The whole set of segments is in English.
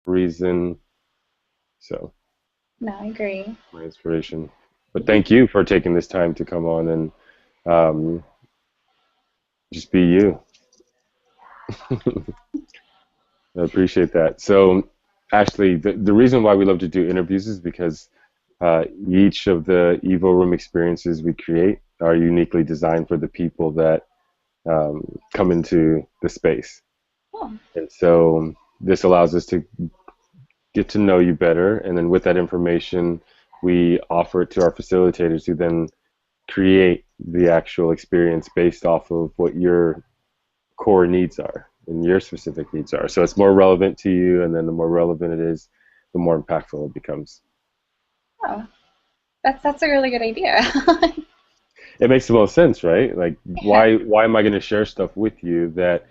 reason. So No, I agree. my inspiration. But thank you for taking this time to come on and um, just be you. I appreciate that. So, Ashley, the reason why we love to do interviews is because each of the Evo Room experiences we create are uniquely designed for the people that come into the space. Oh, And so this allows us to get to know you better. And then with that information, we offer it to our facilitators who then create the actual experience based off of what your core needs are and your specific needs are. So it's more relevant to you, and then the more relevant it is, the more impactful it becomes. oh, that's a really good idea. It makes the most sense, right? Like, Yeah. why am I going to share stuff with you that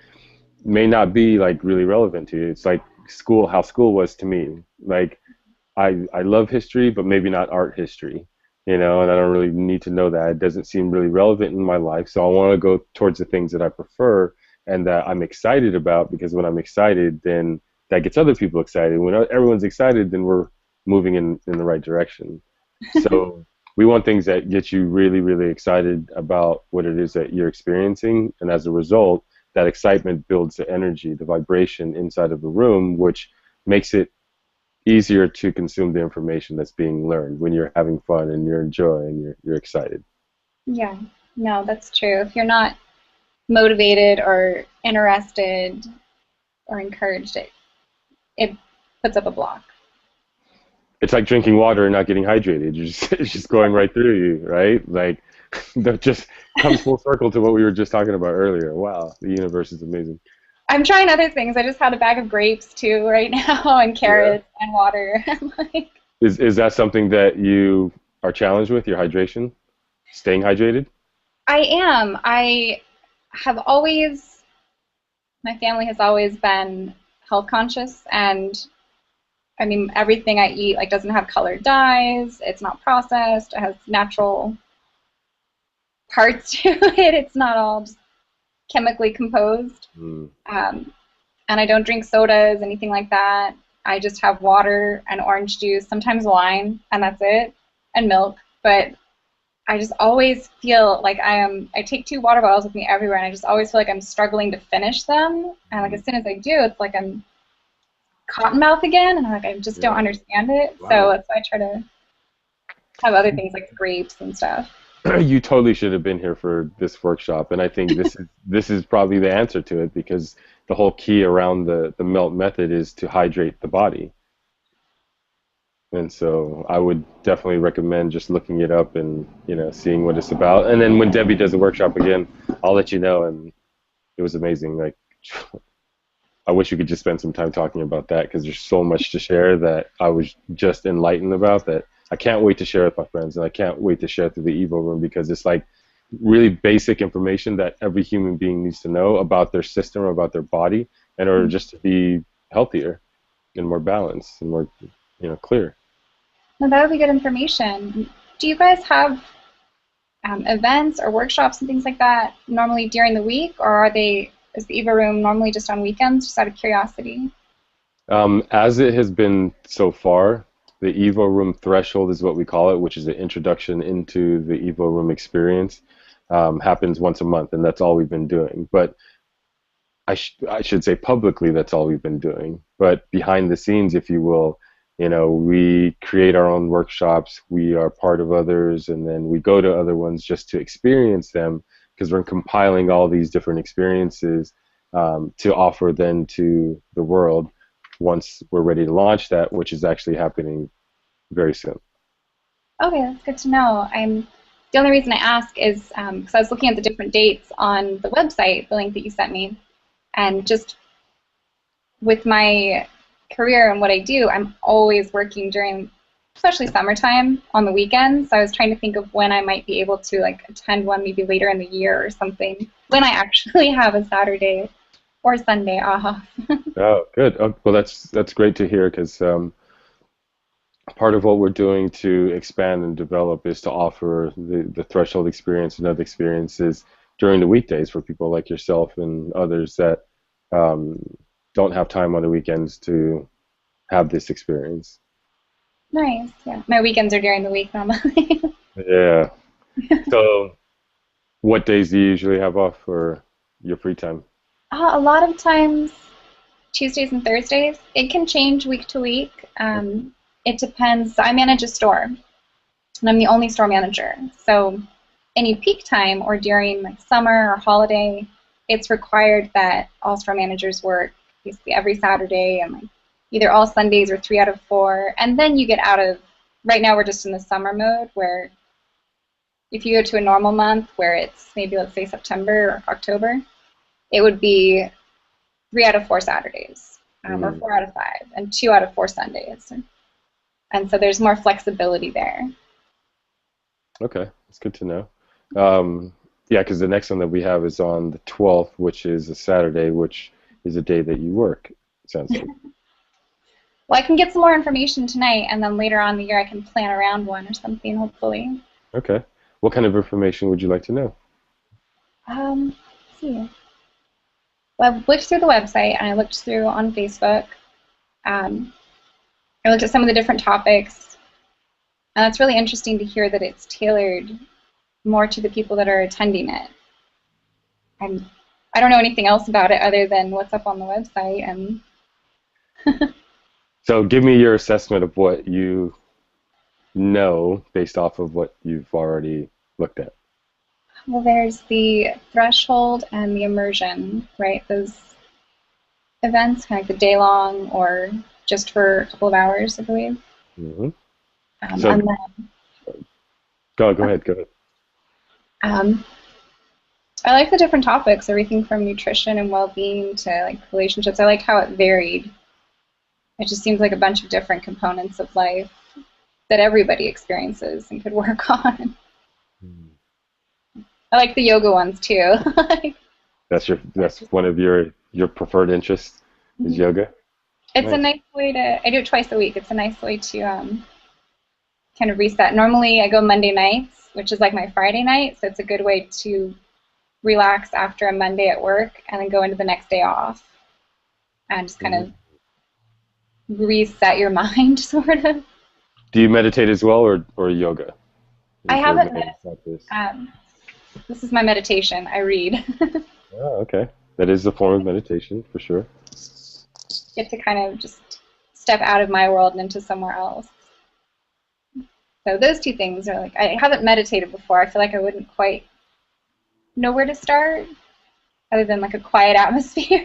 may not be like really relevant to you? It's like school, how school was to me. Like, I love history, but maybe not art history, and I don't really need to know that. It doesn't seem really relevant in my life. So I want to go towards the things that I prefer and that I'm excited about, because when I'm excited, then that gets other people excited. When everyone's excited, then we're moving in the right direction. So we want things that get you really, really excited about what it is that you're experiencing. And as a result, that excitement builds the energy, the vibration inside of the room, which makes it easier to consume the information that's being learned when you're having fun and you're enjoying and you're excited. Yeah. No, that's true. If you're not motivated or interested or encouraged, it puts up a block. It's like drinking water and not getting hydrated. It's just going right through you, right? Like that just comes full circle to what we were just talking about earlier. Wow, the universe is amazing. I'm trying other things. I just had a bag of grapes too right now and Yeah. carrots and water. Like, Is that something that you are challenged with, your hydration? Staying hydrated? I am. I have always, my family has always been health conscious, and I mean everything I eat like doesn't have colored dyes. It's not processed. It has natural parts to it. It's not all just chemically composed. Mm. Um, and I don't drink sodas, anything like that. I just have water and orange juice, sometimes wine, and that's it, and milk. But I just always feel like I take 2 water bottles with me everywhere, and I just always feel like I'm struggling to finish them. And like as soon as I do, it's like I'm cottonmouth again, and I just don't Yeah. understand it. So Wow. that's why I try to have other things like grapes and stuff. You totally should have been here for this workshop, and I think this is probably the answer to it, because the whole key around the melt method is to hydrate the body. And so I would definitely recommend just looking it up and seeing what it's about. And then when Debbie does a workshop again, I'll let you know. And it was amazing. Like, I wish we could just spend some time talking about that, because there's so much to share that I was just enlightened about, that I can't wait to share with my friends, and I can't wait to share through the Evo Room, because it's like really basic information that every human being needs to know about their system, about their body, in order just to be healthier and more balanced and more clear. No, that would be good information. Do you guys have events or workshops and things like that normally during the week, or is the Eva Room normally just on weekends, just out of curiosity? As it has been so far, the Evo Room threshold is what we call it, which is an introduction into the Evo Room experience. Happens once a month, and that's all we've been doing. But I should say publicly that's all we've been doing. But behind the scenes, if you will, we create our own workshops. We are part of others, and then we go to other ones just to experience them, because we're compiling all these different experiences to offer then to the world once we're ready to launch that, which is actually happening very soon. Okay, that's good to know. The only reason I ask is because I was looking at the different dates on the website, the link that you sent me, and just with my career and what I do, I'm always working during, especially summertime, on the weekends. So I was trying to think of when I might be able to like attend one, maybe later in the year or something, when I actually have a Saturday or Sunday off. Oh, good. Oh, well, that's great to hear, because part of what we're doing to expand and develop is to offer the threshold experience and other experiences during the weekdays for people like yourself and others that um, don't have time on the weekends to have this experience. Nice. Yeah. My weekends are during the week normally. Yeah. So, what days do you usually have off for your free time? A lot of times, Tuesdays and Thursdays. It can change week to week. It depends. I manage a store, and I'm the only store manager. So any peak time or during like summer or holiday, it's required that all store managers work basically every Saturday and like either all Sundays or 3 out of 4. And then you get out of. Right now, we're just in the summer mode where if you go to a normal month where it's maybe let's say September or October, it would be 3 out of 4 Saturdays, or Mm, 4 out of 5, and 2 out of 4 Sundays. And so there's more flexibility there. okay, that's good to know. Um, yeah, because the next one that we have is on the 12th, which is a Saturday, which is a day that you work, it sounds like. Well, I can get some more information tonight, and then later on in the year I can plan around one or something, hopefully. Okay. What kind of information would you like to know? Let's see. Well, I've looked through the website, and I looked through on Facebook. Um, I looked at some of the different topics, and it's really interesting to hear that it's tailored more to the people that are attending it. And I don't know anything else about it other than what's up on the website, and So give me your assessment of what you know based off of what you've already looked at. well, there's the threshold and the immersion, right? Those events, kind of like the day long or just for a couple of hours, I believe. Hmm. And So go ahead, go ahead. then I like the different topics, everything from nutrition and well-being to like relationships. I like how it varied. It just seems like a bunch of different components of life that everybody experiences and could work on. Mm. I like the yoga ones too. That's one of your preferred interests is yoga. It's a Nice. nice way to. I do it twice a week. It's a nice way to kind of reset. Normally, I go Monday nights, which is like my Friday night, so it's a good way to relax after a Monday at work and then go into the next day off and just kind Mhm. of reset your mind, sort of. Do you meditate as well, or yoga I is your haven't main practice? um, this is my meditation. I read. Oh, okay. That is a form of meditation for sure. Get to kind of just step out of my world and into somewhere else. So those two things are like I haven't meditated before. I feel like I wouldn't quite know where to start other than like a quiet atmosphere.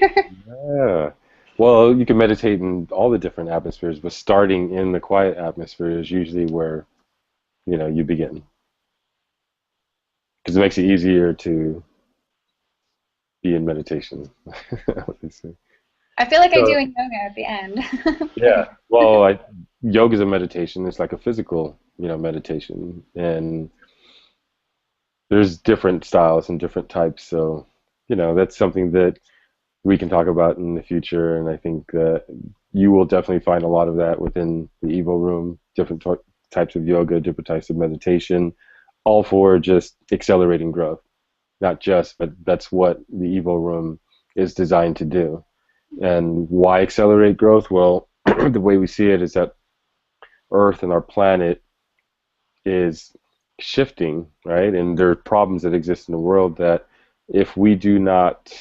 Yeah. Well, you can meditate in all the different atmospheres, but starting in the quiet atmosphere is usually where, you begin. Because it makes it easier to be in meditation. Obviously. I feel like I do So, in yoga at the end. yeah. Well, yoga is a meditation. It's like a physical, meditation. And there's different styles and different types. So, that's something that we can talk about in the future. And I think that you will definitely find a lot of that within the Evo Room, different types of yoga, different types of meditation, all for just accelerating growth. Not just, but that's what the Evo Room is designed to do. And why accelerate growth? Well, the way we see it is that Earth and our planet is shifting, right? And there are problems that exist in the world that if we do not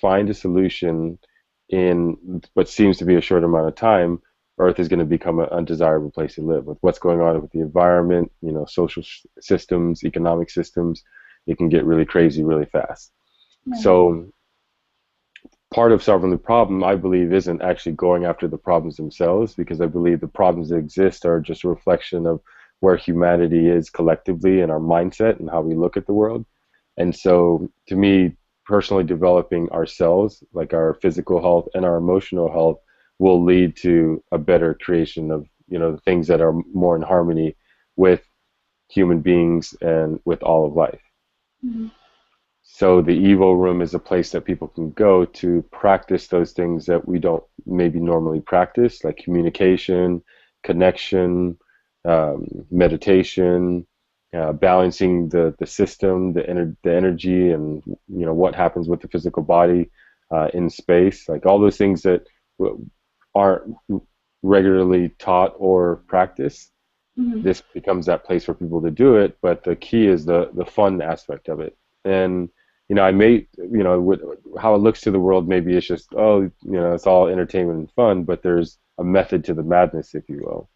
find a solution in what seems to be a short amount of time, Earth is going to become an undesirable place to live. With what's going on with the environment, social systems, economic systems, it can get really crazy really fast. Right. So part of solving the problem, I believe, isn't actually going after the problems themselves, because I believe the problems that exist are just a reflection of where humanity is collectively and our mindset and how we look at the world. And so, to me, personally developing ourselves, like our physical health and our emotional health, will lead to a better creation of, the things that are more in harmony with human beings and with all of life. Mhm. So the Evo Room is a place that people can go to practice those things that we don't maybe normally practice, like communication, connection, meditation, balancing the system, the energy, and what happens with the physical body in space, like all those things that aren't. regularly taught or practiced, Hmm. this becomes that place for people to do it. But the key is the fun aspect of it. And I may, how it looks to the world, maybe it's just, oh, it's all entertainment and fun, but there's a method to the madness, if you will.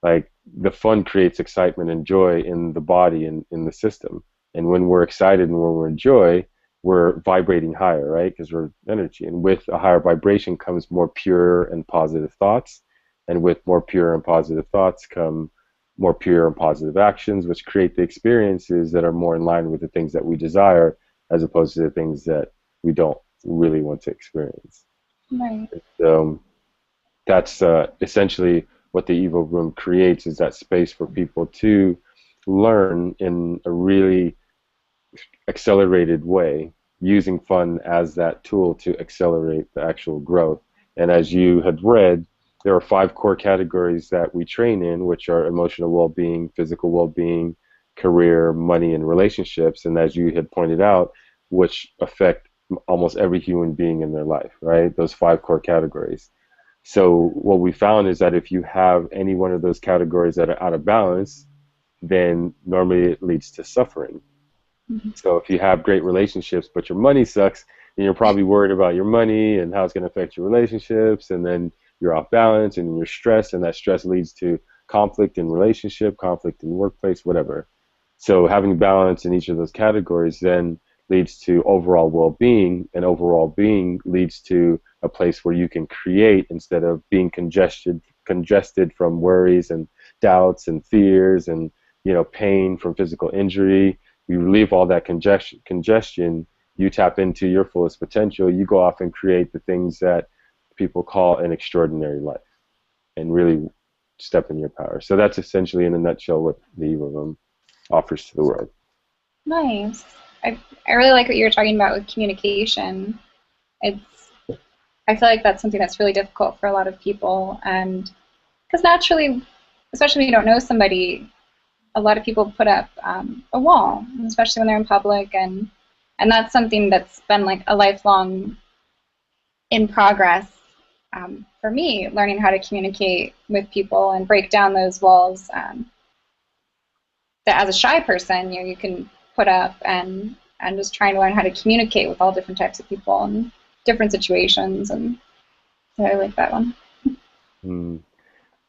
Like the fun creates excitement and joy in the body and in the system. And when we're excited and when we're in joy, we're vibrating higher, right? Because we're energy. And with a higher vibration comes more pure and positive thoughts. And with more pure and positive thoughts come more pure and positive actions, which create the experiences that are more in line with the things that we desire, as opposed to the things that we don't really want to experience. Right. So that's essentially what the Evo Room creates, is that space for people to learn in a really accelerated way, using fun as that tool to accelerate the actual growth. And as you had read, there are 5 core categories that we train in, which are emotional well-being, physical well-being, career, money, and relationships. And as you had pointed out, which affect almost every human being in their life, right? Those 5 core categories. So what we found is that if you have any one of those categories that are out of balance, then normally it leads to suffering. Hmm. So if you have great relationships but your money sucks, then you're probably worried about your money and how it's going to affect your relationships, and then you're off balance and you're stressed, and that stress leads to conflict in relationship, conflict in workplace, whatever. So having balance in each of those categories then leads to overall well-being, and overall being leads to a place where you can create instead of being congested from worries and doubts and fears and pain from physical injury. You relieve all that congestion, you tap into your fullest potential, you go off and create the things that people call an extraordinary life and really step in your power. So that's essentially in a nutshell what the Evo Room offers to the world. Nice. I really like what you were talking about with communication. It's I feel like that's something that's really difficult for a lot of people, and because naturally, especially when you don't know somebody, a lot of people put up a wall, especially when they're in public, and that's something that's been like a lifelong in progress for me, learning how to communicate with people and break down those walls that as a shy person, you can put up, and just trying to learn how to communicate with all different types of people and different situations, and so I like that one. Mm.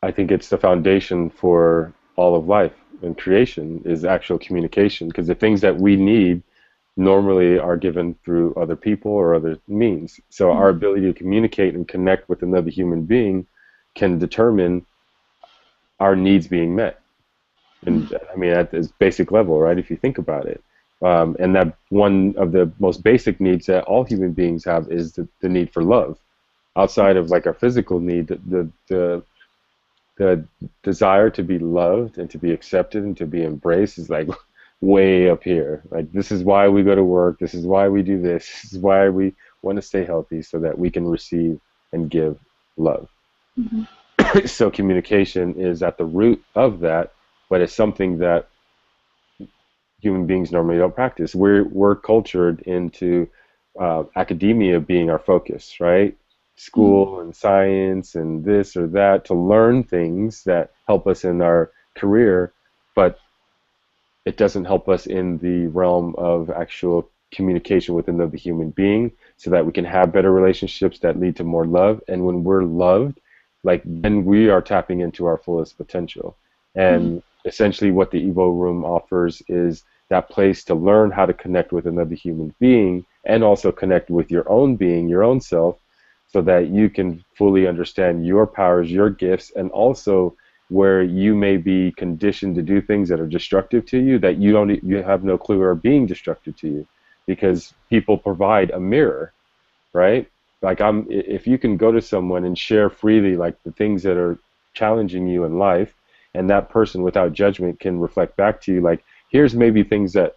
I think it's the foundation for all of life and creation is actual communication, because the things that we need normally are given through other people or other means. So our ability to communicate and connect with another human being can determine our needs being met. And I mean, at this basic level, right? If you think about it. And that one of the most basic needs that all human beings have is the need for love. Outside of like our physical need, the desire to be loved and to be accepted and to be embraced is like way up here. Like this is why we go to work. This is why we do this. This is why we want to stay healthy so that we can receive and give love. Mm-hmm. So communication is at the root of that, but it's something that human beings normally don't practice. We're cultured into academia being our focus, right? School and science and this or that to learn things that help us in our career, but it doesn't help us in the realm of actual communication with another human being so that we can have better relationships that lead to more love. And when we're loved, like then we are tapping into our fullest potential. And essentially what the Evo Room offers is that place to learn how to connect with another human being and also connect with your own being, your own self, so that you can fully understand your powers, your gifts, and also where you may be conditioned to do things that are destructive to you that you have no clue are being destructive to you, because people provide a mirror, right? Like if you can go to someone and share freely like the things that are challenging you in life, and that person without judgment can reflect back to you like, here's maybe things that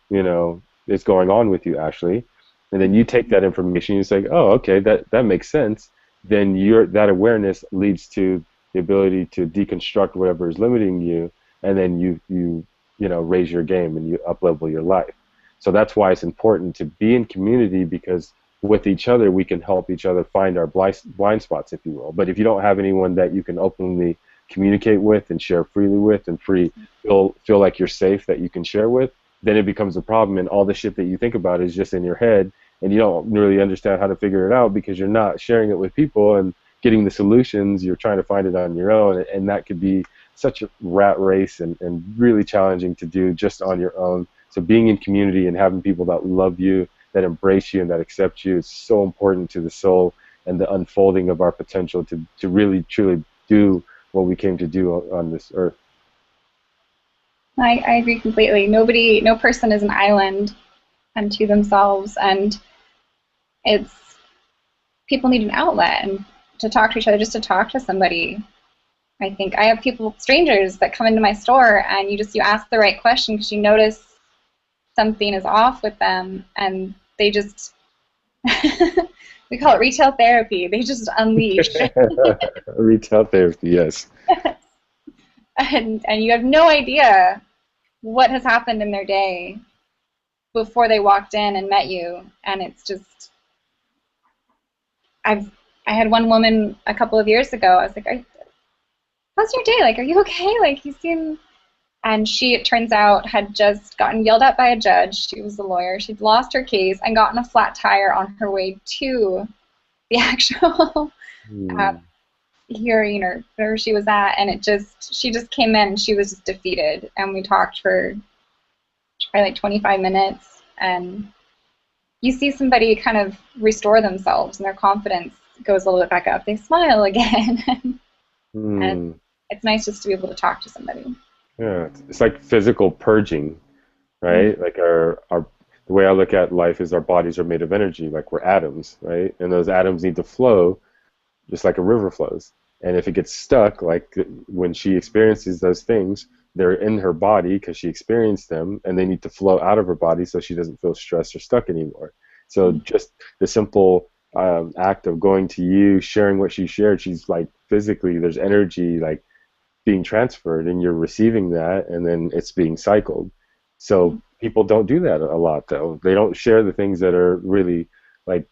is going on with you, Ashley, and then you take that information, you say, oh, okay, that makes sense. Then that awareness leads to the ability to deconstruct whatever is limiting you, and then you raise your game and you up level your life. So that's why it's important to be in community, because with each other, we can help each other find our blind spots, if you will. But if you don't have anyone that you can openly communicate with and share freely with, and feel like you're safe that you can share with, then it becomes a problem, and all the shit that you think about is just in your head, and you don't really understand how to figure it out because you're not sharing it with people and getting the solutions. You're trying to find it on your own, and that could be such a rat race, and really challenging to do just on your own. So being in community and having people that love you, that embrace you, and that accept you is so important to the soul and the unfolding of our potential to really truly do what we came to do on this earth. I agree completely. No person is an island unto themselves, and it's people need an outlet and to talk to each other, just to talk to somebody. I think I have strangers that come into my store, and you ask the right question because you notice something is off with them, and they just we call it retail therapy. They just unleash. Retail therapy, yes. And you have no idea what has happened in their day before they walked in and met you, and it's just I had one woman a couple of years ago. I was like, how's your day? Like, are you okay? Like, you seem... And she, it turns out, had just gotten yelled at by a judge. She was a lawyer. She'd lost her case and gotten a flat tire on her way to the actual hearing or wherever she was at. And she just came in and she was just defeated. And we talked for probably like 25 minutes. And you see somebody kind of restore themselves and their confidence goes a little bit back up. They smile again. And it's nice just to be able to talk to somebody. Yeah, it's like physical purging, right? Like the way I look at life is our bodies are made of energy, like we're atoms, right? And those atoms need to flow just like a river flows. And if it gets stuck, like when she experiences those things, they're in her body because she experienced them, and they need to flow out of her body so she doesn't feel stressed or stuck anymore. So just the simple act of going to you, sharing what she shared, she's like physically, there's energy like being transferred, and you're receiving that, and then it's being cycled. So people don't do that a lot, though. They don't share the things that are really like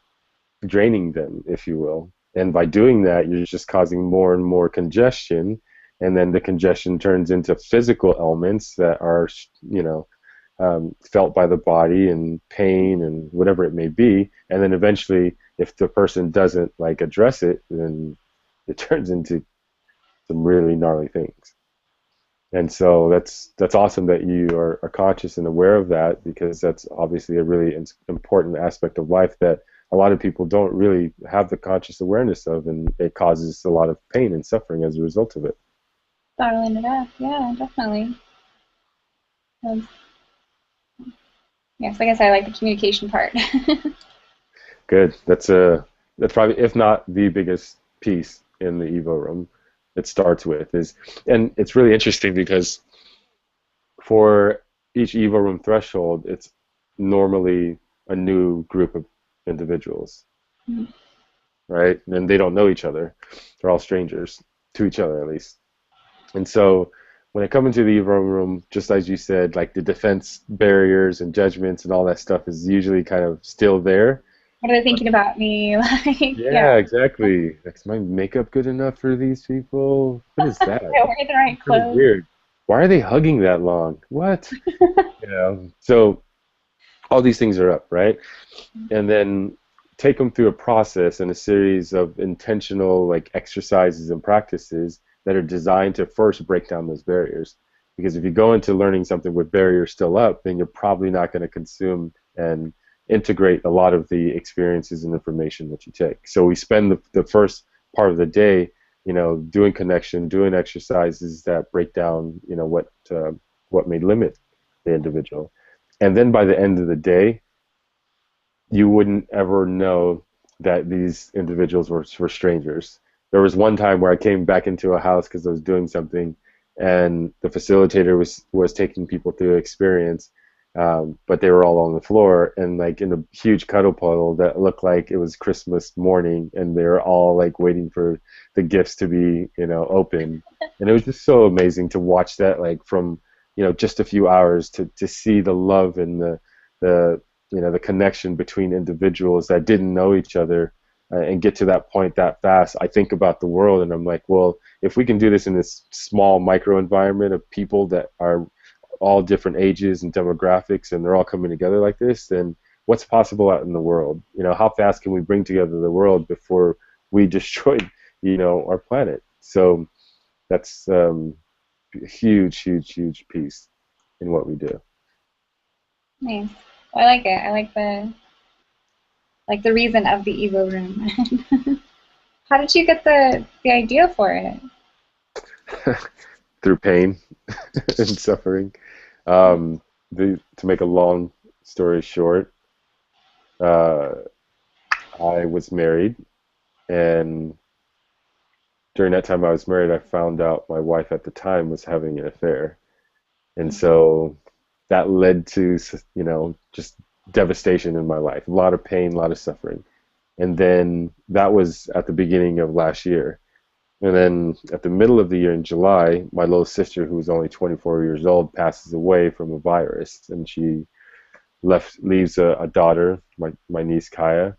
draining them, if you will. And by doing that, you're just causing more and more congestion, and then the congestion turns into physical ailments that are, felt by the body, and pain and whatever it may be. And then eventually, if the person doesn't like address it, then it turns into some really gnarly things. And so that's awesome that you are conscious and aware of that, because that's obviously a really important aspect of life that a lot of people don't really have the conscious awareness of, and it causes a lot of pain and suffering as a result of it. Bottling it up, yeah, definitely. Yes, like I said, I like the communication part. Good. That's probably, if not the biggest piece in the EvoRoom. It starts with and it's really interesting because for each EvoRoom threshold, it's normally a new group of individuals, right? And they don't know each other. They're all strangers to each other, at least. And so when I come into the EvoRoom, just as you said, like the defense barriers and judgments and all that stuff is usually kind of still there. What are they thinking about me? Yeah, exactly. Is my makeup good enough for these people? What is that? They wear the right clothes. So weird. Why are they hugging that long? What? So all these things are up, right? And then take them through a process and a series of intentional like exercises and practices that are designed to first break down those barriers. Because if you go into learning something with barriers still up, then you're probably not going to consume and integrate a lot of the experiences and information that you take. So we spend the first part of the day, doing connection, doing exercises that break down, what may limit the individual. And then by the end of the day, you wouldn't ever know that these individuals were strangers. There was one time where I came back into a house because I was doing something, and the facilitator was taking people through an experience, but they were all on the floor and like in a huge cuddle puddle that looked like it was Christmas morning, and they were all like waiting for the gifts to be open. And it was just so amazing to watch that, like from just a few hours to see the love and the the connection between individuals that didn't know each other, and get to that point that fast. I think about the world and I'm like, well, if we can do this in this small micro environment of people that are all different ages and demographics and they're all coming together like this, then what's possible out in the world? How fast can we bring together the world before we destroy, our planet? So that's a huge, huge, huge piece in what we do. Nice. Well, I like it. I like the reason of the Evo room. How did you get the idea for it? Through pain and suffering. Um, to make a long story short, uh, I was married, and during that time I was married, I found out my wife at the time was having an affair, and so that led to just devastation in my life, a lot of pain, a lot of suffering, and then that was at the beginning of last year. And then at the middle of the year in July, my little sister, who was only 24 years old, passes away from a virus, and she leaves a daughter, my niece Kaya,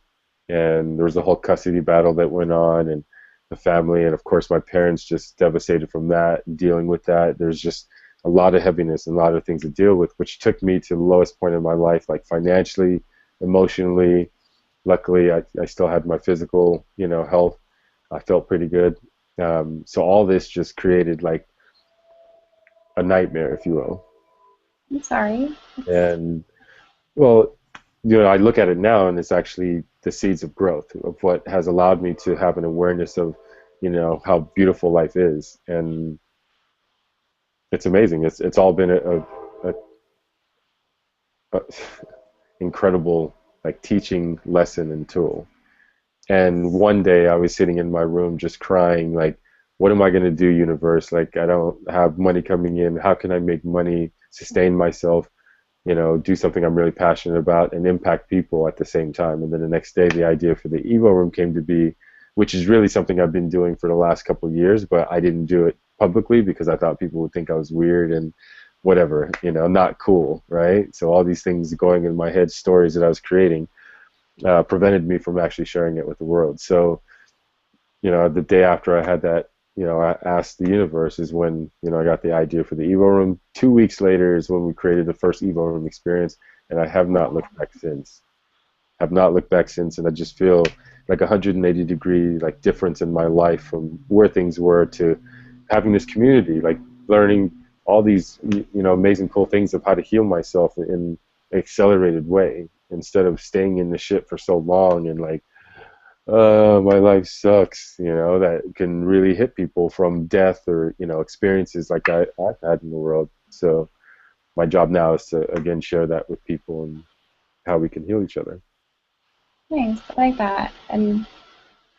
and there was a whole custody battle that went on, and the family, and of course my parents just devastated from that, dealing with that. There's just a lot of heaviness and a lot of things to deal with, which took me to the lowest point in my life, like financially, emotionally. Luckily, I still had my physical, health. I felt pretty good. So all this just created like a nightmare, if you will. I'm sorry. And well, I look at it now, and it's actually the seeds of growth of what has allowed me to have an awareness of, how beautiful life is, and it's amazing. It's all been a incredible like teaching lesson and tool. And one day I was sitting in my room just crying, like, what am I going to do, universe? Like, I don't have money coming in. How can I make money, sustain myself, do something I'm really passionate about and impact people at the same time? And then the next day, the idea for the Evo Room came to be, which is really something I've been doing for the last couple of years, but I didn't do it publicly because I thought people would think I was weird and whatever, not cool, right? So all these things going in my head, stories that I was creating, prevented me from actually sharing it with the world. So, the day after I had that, I asked the universe is when, I got the idea for the Evo Room. 2 weeks later is when we created the first Evo Room experience, and I have not looked back since. Have not looked back since, and I just feel like 180-degree like difference in my life from where things were to having this community, like learning all these amazing cool things of how to heal myself in an accelerated way instead of staying in the shit for so long and like, my life sucks, that can really hit people from death or, experiences like I've had in the world. So my job now is to, again, share that with people and how we can heal each other. Thanks. I like that. And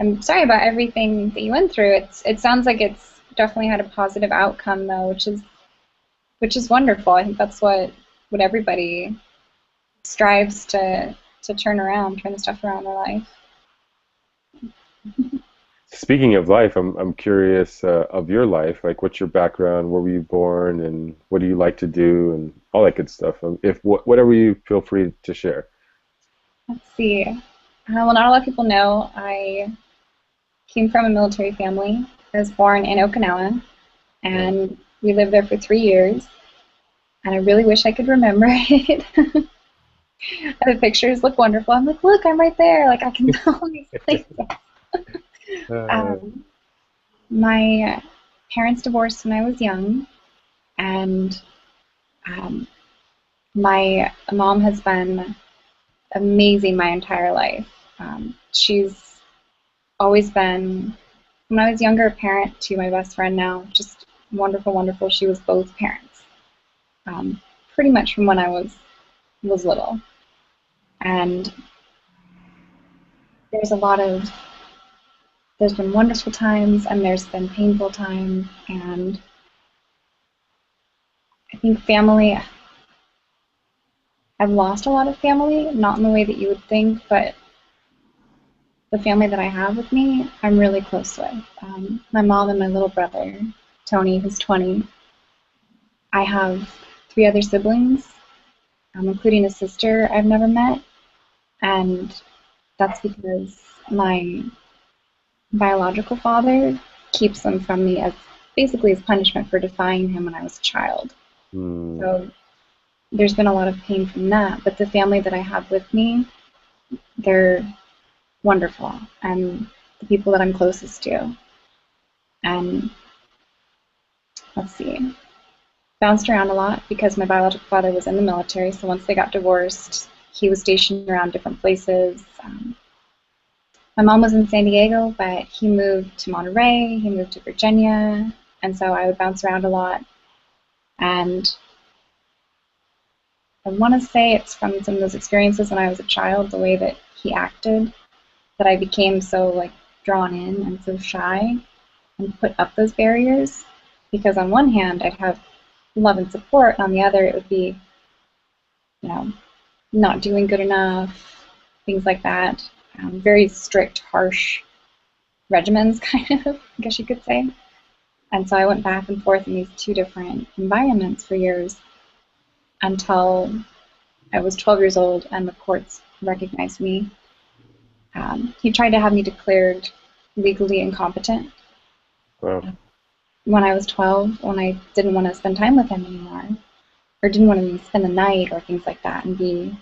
I'm sorry about everything that you went through. It sounds like it's definitely had a positive outcome though, which is wonderful. I think that's what everybody strives to turn the stuff around in their life. Speaking of life, I'm curious of your life. Like, what's your background? Where were you born, and what do you like to do, and all that good stuff. If whatever you feel free to share. Let's see. Well, not a lot of people know I came from a military family. I was born in Okinawa, Yeah. and we lived there for 3 years. And I really wish I could remember it. The pictures look wonderful. I'm like, look, I'm right there. Like, I can know all these places. Uh, Um, my parents divorced when I was young, and um, my mom has been amazing my entire life. She's always been, when I was younger, a parent to my best friend now. Just wonderful, wonderful. She was both parents, pretty much from when I was little. And there's a lot of, there's been wonderful times and there's been painful times. And I think family, I've lost a lot of family, not in the way that you would think, but the family that I have with me, I'm really close with. My mom and my little brother, Tony, who's 20. I have 3 other siblings, including a sister I've never met. And that's because my biological father keeps them from me as basically as punishment for defying him when I was a child. Hmm. So there's been a lot of pain from that. But the family that I have with me, they're wonderful, and the people that I'm closest to. And let's see, bounced around a lot because my biological father was in the military. So once they got divorced, he was stationed around different places. My mom was in San Diego, but he moved to Monterey, he moved to Virginia, and so I would bounce around a lot. And I want to say it's from some of those experiences when I was a child, the way that he acted, that I became so like drawn in and so shy and put up those barriers. Because on one hand, I'd have love and support, and on the other, it would be, you know, not doing good enough, things like that. Very strict, harsh regimens, kind of, I guess you could say. And so I went back and forth in these two different environments for years until I was 12 years old and the courts recognized me. He tried to have me declared legally incompetent Wow. when I was 12, when I didn't want to spend time with him anymore, or didn't want to spend the night or things like that and be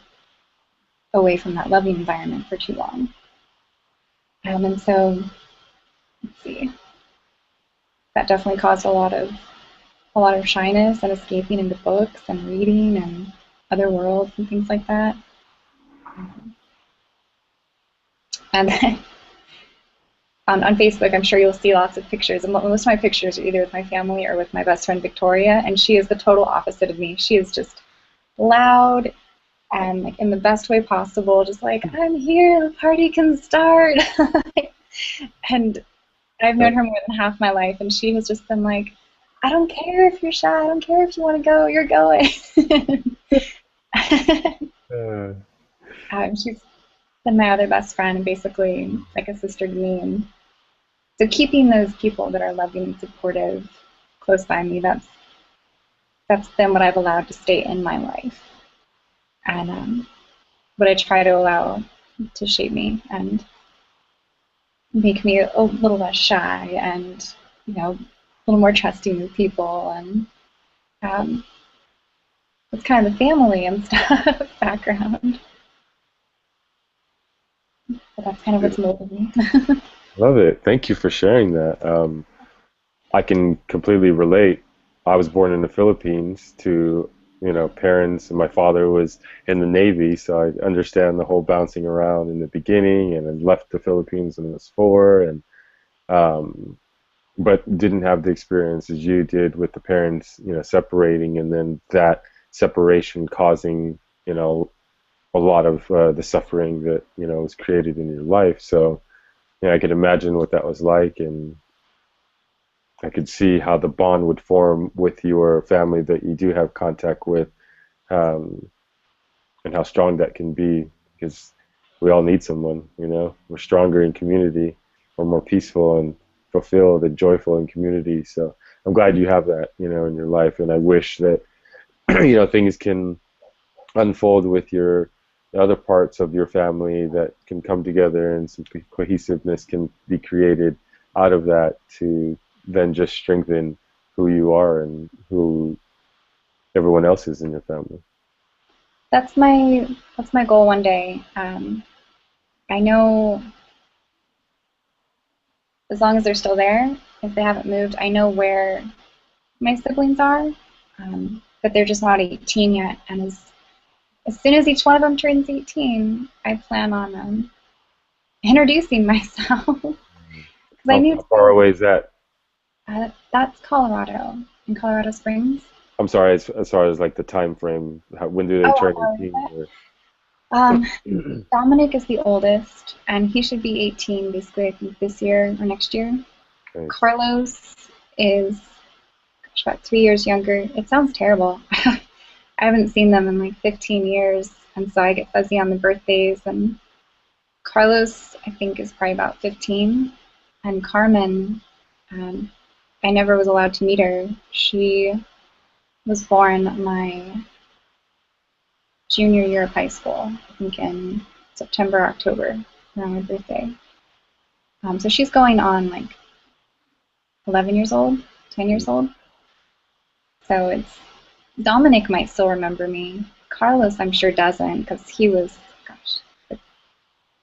away from that loving environment for too long. And so, let's see, that definitely caused a lot of shyness and escaping into books and reading and other worlds and things like that. And then on Facebook, I'm sure you'll see lots of pictures. And most of my pictures are either with my family or with my best friend Victoria, and she is the total opposite of me. She is just loud and like in the best way possible, just like, I'm here, the party can start. And I've known her more than half my life, and she has just been like, I don't care if you're shy, I don't care if you want to go, you're going. Uh, She's been my other best friend and basically like a sister to me. And so keeping those people that are loving and supportive close by me, that's been what I've allowed to stay in my life. And what I try to allow to shape me and make me a little less shy and, a little more trusting with people. And it's kind of the family and stuff background. But that's kind of what's molded me. Love it. Thank you for sharing that. I can completely relate. I was born in the Philippines to, parents, and my father was in the Navy, so I understand the whole bouncing around in the beginning, and then left the Philippines when I was 4, and but didn't have the experience as you did with the parents, separating, and then that separation causing, a lot of the suffering that, was created in your life. So, I could imagine what that was like, and I could see how the bond would form with your family that you do have contact with, um, and how strong that can be, because we all need someone, We're stronger in community, we're more peaceful and fulfilled and joyful in community. So I'm glad you have that, in your life, and I wish that, things can unfold with your the other parts of your family that can come together, and some cohesiveness can be created out of that to then just strengthen who you are and who everyone else is in your family. That's my goal one day. I know as long as they're still there, if they haven't moved, I know where my siblings are, but they're just not 18 yet. And as soon as each one of them turns 18, I plan on introducing myself. Because I need How far away is that? That's Colorado, in Colorado Springs. I'm sorry, as far as like the time frame, when do they turn Oh, 18? Or... Dominic is the oldest, and he should be 18 basically, I think, this year or next year. Okay. Carlos is about 3 years younger. It sounds terrible. I haven't seen them in like 15 years, and so I get fuzzy on the birthdays. And Carlos, I think, is probably about 15. And Carmen, I never was allowed to meet her. She was born my junior year of high school, I think in September, October, around my birthday. So she's going on like 11 years old, 10 years old. So it's Dominic might still remember me. Carlos, I'm sure, doesn't, because he was, gosh, like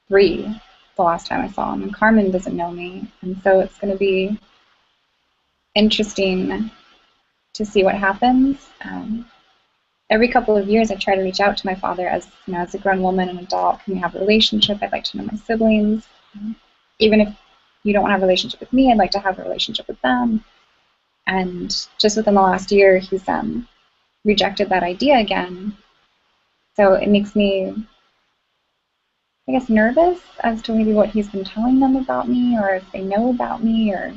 3 the last time I saw him, and Carmen doesn't know me, and so it's going to be interesting to see what happens. Every couple of years, I try to reach out to my father as, you know, as a grown woman and adult. Can we have a relationship? I'd like to know my siblings. Even if you don't want to have a relationship with me, I'd like to have a relationship with them. And just within the last year, he's rejected that idea again. So it makes me, I guess, nervous as to maybe what he's been telling them about me, or if they know about me, or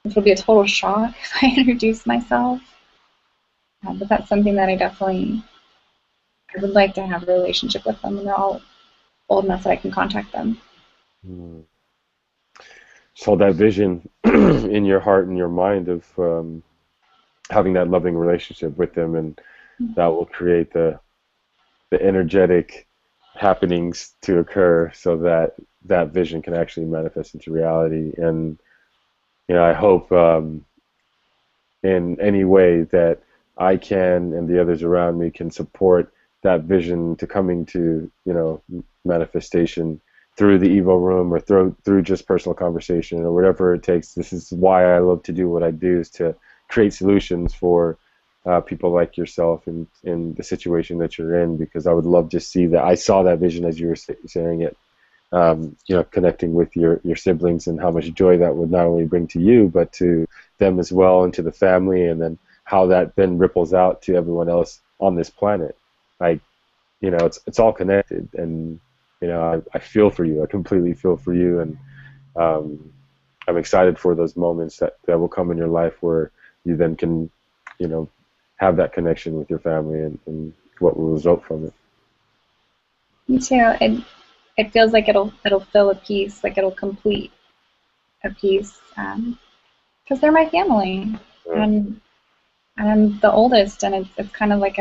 if it'll be a total shock if I introduce myself. But that's something that I would like to have a relationship with them when they're all old enough that I can contact them. Mm. So that vision in your heart and your mind of having that loving relationship with them, and that will create the energetic happenings to occur so that that vision can actually manifest into reality. And I hope in any way that I can and the others around me can support that vision to coming to manifestation through the Evo Room, or through just personal conversation, or whatever it takes. This is why I love to do what I do, is to create solutions for people like yourself in the situation that you're in, because I would love to see that. I saw that vision as you were saying it, connecting with your siblings, and how much joy that would not only bring to you, but to them as well, and to the family, and then how that then ripples out to everyone else on this planet. Like, it's all connected, and I feel for you. I completely feel for you, and I'm excited for those moments that will come in your life where you then can, have that connection with your family, and what will result from it. Me too. It feels like it'll fill a piece, like it'll complete a piece, because they're my family, Yeah. and I'm the oldest, and it's kind of like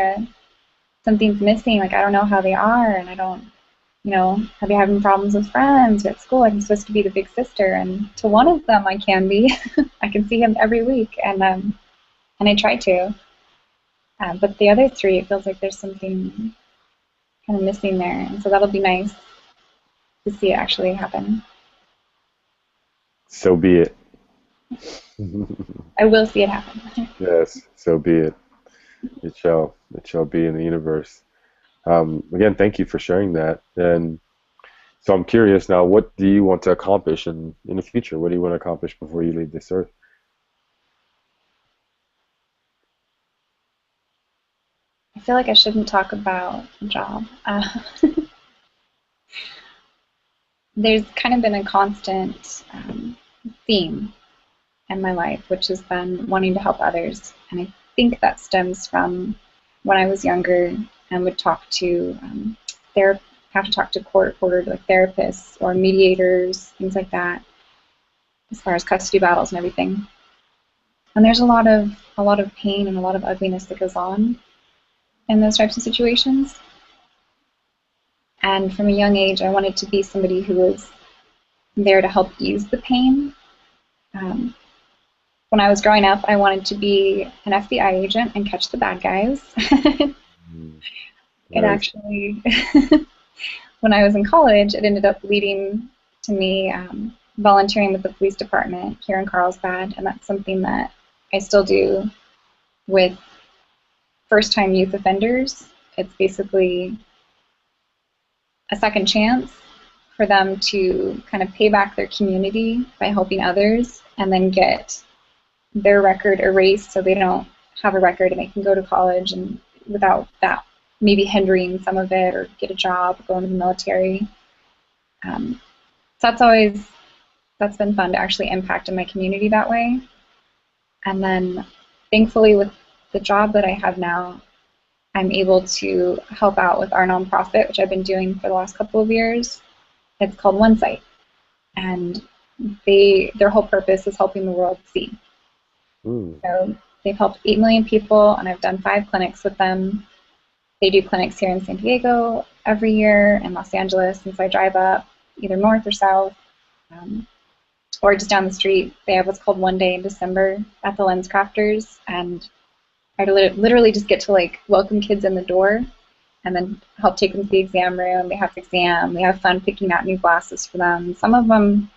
something's missing. Like, I don't know how they are, and I don't, are they having problems with friends or at school? Like, I'm supposed to be the big sister, and to one of them I can be. I can see him every week, and I try to. But the other 3, it feels like there's something kind of missing there, and so that'll be nice to see it actually happen. So be it. I will see it happen. Yes, so be it. It shall be in the universe. Again, thank you for sharing that. And so I'm curious now, what do you want to accomplish in the future? What do you want to accomplish before you leave this earth? I feel like I shouldn't talk about a job. There's kind of been a constant theme in my life, which has been wanting to help others. And I think that stems from when I was younger and would talk to have to talk to court-ordered, like therapists or mediators, things like that, as far as custody battles and everything. And there's a lot of pain and a lot of ugliness that goes on in those types of situations. And from a young age, I wanted to be somebody who was there to help ease the pain. When I was growing up, I wanted to be an FBI agent and catch the bad guys. It Nice. actually, when I was in college, it ended up leading to me volunteering with the police department here in Carlsbad, and that's something that I still do with first-time youth offenders. It's basically a second chance for them to kind of pay back their community by helping others, and then get their record erased so they don't have a record and they can go to college and without that maybe hindering some of it, or get a job, go into the military. So that's been fun to actually impact in my community that way. And then thankfully with the job that I have now, I'm able to help out with our nonprofit, which I've been doing for the last couple of years. It's called One Sight, and their whole purpose is helping the world see. Mm. So they've helped 8 million people, and I've done 5 clinics with them. They do clinics here in San Diego every year, and Los Angeles, since I drive up either north or south, um, or just down the street. They have what's called One Day in December at the Lens Crafters, and I literally just get to like welcome kids in the door and then help take them to the exam room. They have the exam. We have fun picking out new glasses for them. Some of them,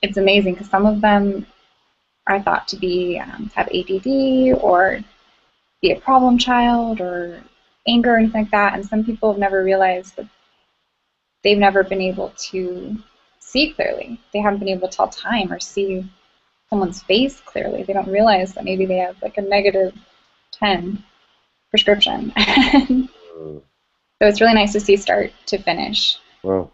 it's amazing because some of them are thought to be have ADD or be a problem child or anger or anything like that. And some people have never realized that they've never been able to see clearly. They haven't been able to tell time or see someone's face clearly. They don't realize that maybe they have like a negative 10 prescription. So it's really nice to see start to finish. Well,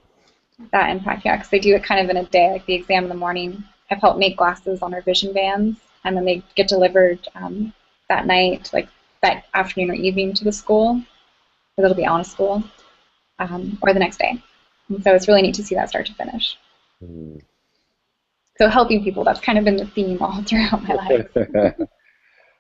That impact, yeah, because they do it kind of in a day, like the exam in the morning. I've helped make glasses on our vision bands, and then they get delivered that night, like that afternoon or evening to the school, because it'll be on a school, or the next day. And so it's really neat to see that start to finish. mm. So helping people, that's kind of been the theme all throughout my life.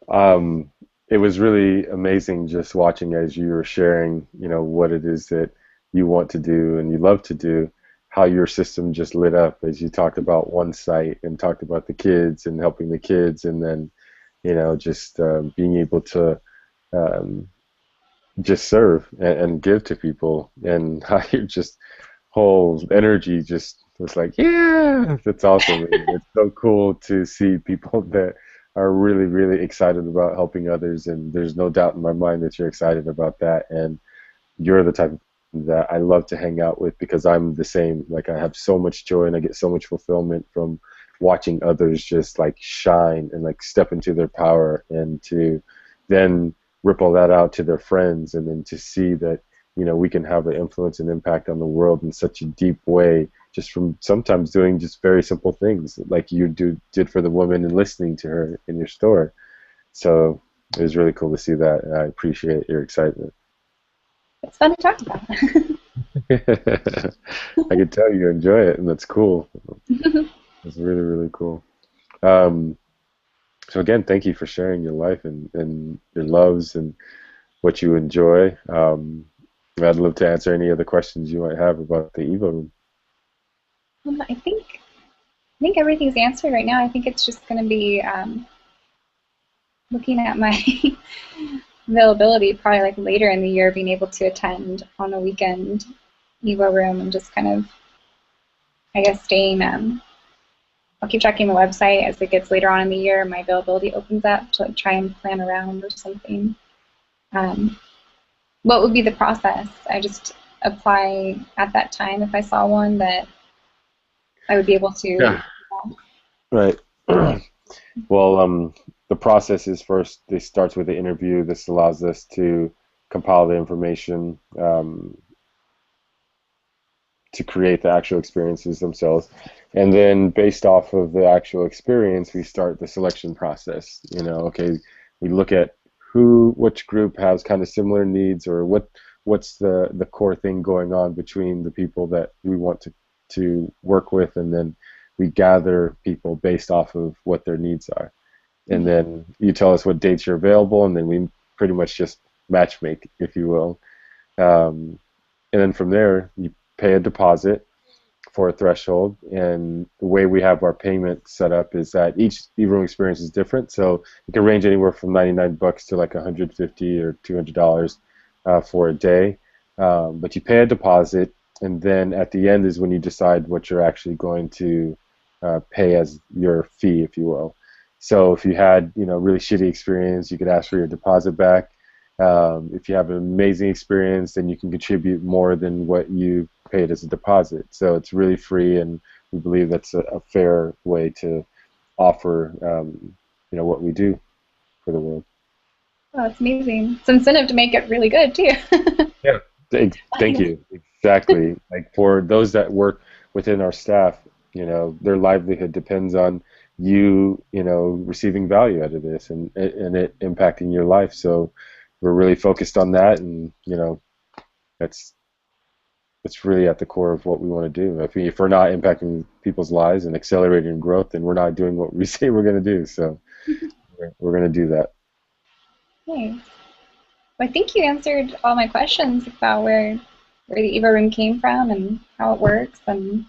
um, it was really amazing just watching as you were sharing, what it is that you want to do and you love to do, how your system just lit up as you talked about one site and talked about the kids and helping the kids, and then, just being able to um, just serve and give to people, and how your just whole energy just was like, yeah, that's awesome. And it's so cool to see people that are really, really excited about helping others, and there's no doubt in my mind that you're excited about that, and you're the type of person that I love to hang out with because I'm the same. Like, I have so much joy and I get so much fulfillment from watching others just like shine and like step into their power, and to then ripple that out to their friends, and then to see that we can have an influence and impact on the world in such a deep way, just from sometimes doing just very simple things like you did for the woman and listening to her in your store. So it was really cool to see that, and I appreciate your excitement. It's fun to talk about. I can tell you enjoy it, and that's cool. It's really, really cool. Um, so again, thank you for sharing your life and your loves and what you enjoy. I'd love to answer any other questions you might have about the Evo room. I think everything's answered right now. I think it's just going to be looking at my availability, probably like later in the year, being able to attend on a weekend Evo room, and just kind of, I guess, staying. I'll keep checking the website as it gets later on in the year. My availability opens up to like try and plan around or something. Um, what would be the process? I just apply at that time if I saw one that I would be able to. Yeah. Right. Well, the process is first, it starts with the interview. This allows us to compile the information to create the actual experiences themselves. And then based off of the actual experience, we start the selection process. Okay, we look at which group has kind of similar needs, or what's the core thing going on between the people that we want to work with, and then we gather people based off of what their needs are. And then you tell us what dates you're available, and then we pretty much just matchmake, if you will. And then from there, you pay a deposit for a threshold, and the way we have our payment set up is that each EvoRoom experience is different, so it can range anywhere from $99 to like $150 or $200 for a day. But you pay a deposit, and then at the end is when you decide what you're actually going to pay as your fee, if you will. So if you had really shitty experience, you could ask for your deposit back. If you have an amazing experience, then you can contribute more than what you paid as a deposit. So it's really free, and we believe that's a fair way to offer what we do for the world. Oh, that's amazing. It's incentive to make it really good too. Yeah. Thank you. Exactly. Like, for those that work within our staff, their livelihood depends on you receiving value out of this, and it impacting your life. So we're really focused on that, and that's really at the core of what we want to do. If we're not impacting people's lives and accelerating growth, then we're not doing what we say we're going to do. So we're going to do that. Nice. I think you answered all my questions about where the EvoRoom came from and how it works. And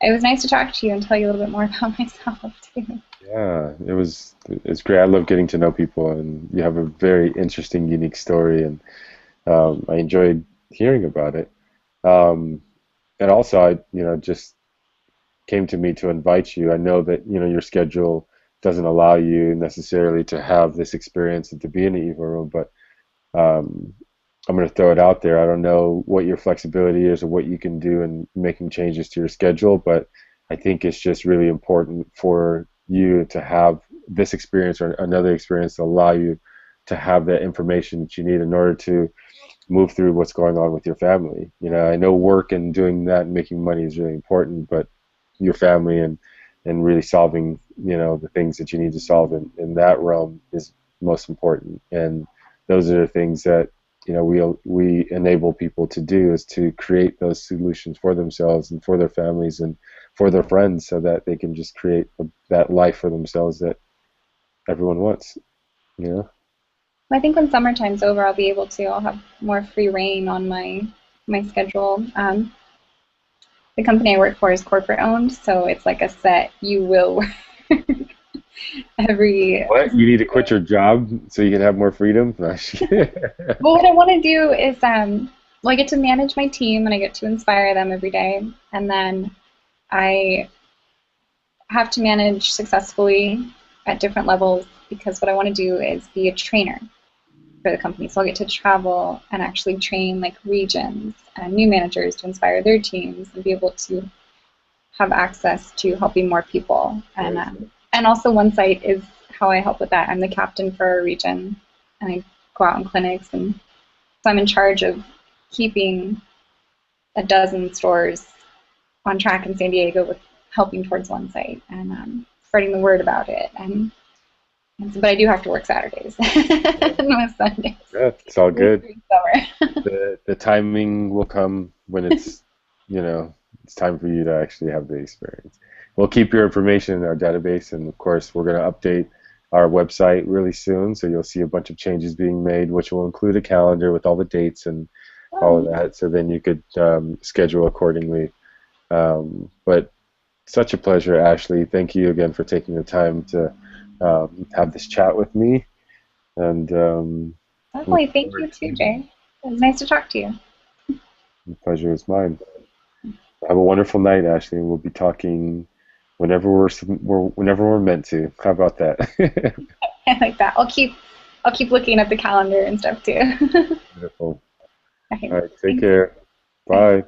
it was nice to talk to you and tell you a little bit more about myself too. Yeah, it's great. I love getting to know people, and you have a very interesting, unique story, and I enjoyed hearing about it. Um, and also, I just came to me to invite you. I know that your schedule doesn't allow you necessarily to have this experience and to be in the Evo room, but um, I'm going to throw it out there. I don't know what your flexibility is or what you can do in making changes to your schedule, but I think it's just really important for you to have this experience or another experience to allow you to have that information that you need in order to move through what's going on with your family. I know work and doing that and making money is really important, but your family and really solving, the things that you need to solve in that realm is most important. And those are the things that, we enable people to do, is to create those solutions for themselves and for their families and for their friends, so that they can just create that life for themselves that everyone wants, you know? I think when summertime's over, I'll be able to. I'll have more free reign on my schedule. The company I work for is corporate owned, so it's like a set. You will work every. What? You need to quit your job so you can have more freedom? No, Well, what I want to do is, well, I get to manage my team and I get to inspire them every day, and then I have to manage successfully at different levels because what I want to do is be a trainer for the company. So I'll get to travel and actually train like regions and new managers to inspire their teams and be able to have access to helping more people. And also one site is how I help with that. I'm the captain for a region, and I go out in clinics, and so I'm in charge of keeping a dozen stores on track in San Diego with helping towards one site and spreading the word about it. But I do have to work Saturdays and Sundays. Yeah, it's all good. Summer. The timing will come when it's it's time for you to actually have the experience. We'll keep your information in our database, and of course we're going to update our website really soon, so you'll see a bunch of changes being made, which will include a calendar with all the dates and all of that, so then you could schedule accordingly. But such a pleasure, Ashley. Thank you again for taking the time to have this chat with me. And Definitely. Thank you too, Jay. It was nice to talk to you. the pleasure is mine. Have a wonderful night, Ashley, and we'll be talking whenever we're meant to. How about that? I like that. I'll keep looking at the calendar and stuff too. Beautiful. Okay. All right, take care. Bye.